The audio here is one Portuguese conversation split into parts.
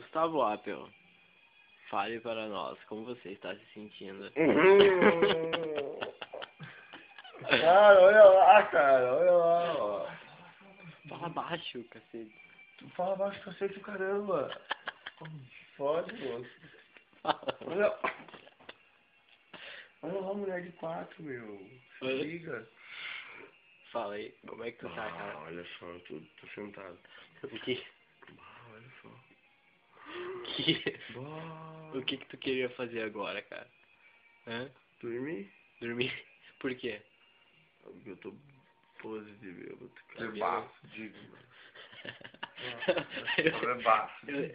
Gustavo Apple, fale para nós como você está se sentindo. Cara, olha lá, cara, olha lá, ó. Fala baixo, cacete. Tu fala baixo pra cacete, caramba. Fode, moço. Fala. Olha lá, mulher de 4, meu. Se Oi? liga. Fala aí, como é que tu tá, cara? Olha só, eu tô sentado. O que? Olha só. O que tu queria fazer agora, cara? Hã? Dormir? Dormir? Por quê? Porque eu tô pose de bêbado, cara. Bebaço, digo.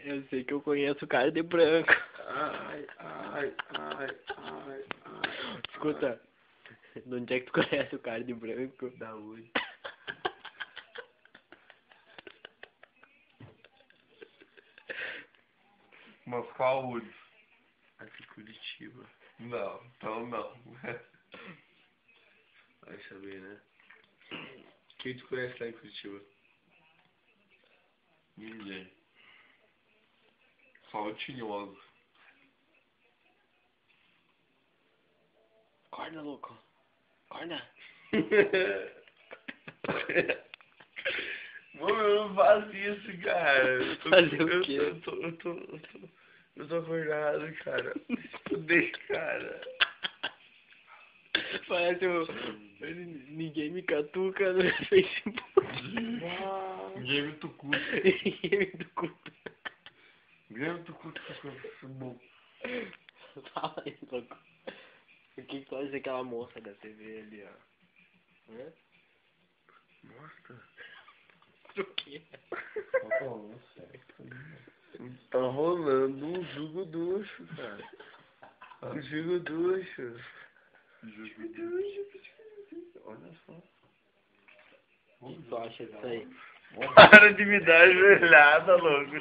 Eu sei que eu conheço o cara de branco. Ai. Escuta, de onde é que tu conhece o cara de branco? Da onde? Mas qual Woods? Aqui Curitiba. Não, então não. Vai saber, né? Quem tu conhece lá em Curitiba? Ninguém. Só o Tinhoso. Acorda, louco. Acorda. Mano, eu não faço isso, cara. Fazer o quê? Eu tô acordado, cara. Fudei, cara. Parece o... Ninguém me catuca no Facebook. Ninguém me tucuta. Ninguém me tucuta. Ninguém me tucuta com esse Facebook. Fala aí, louco. O que tu acha daquela moça da TV ali, ó? Hã? Nossa. O quê? Tá rolando um jugo ducho, cara. Um jugo ducho. Jugo ducho. Olha só. O que tu acha disso aí? Para de me dar joelhada, louco.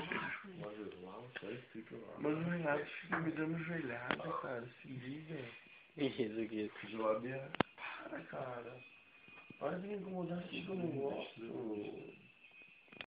Mas o Renato fica me dando joelhada, cara. Se liga. Isso aqui. Para, cara. Para de me incomodar assim que eu não gosto.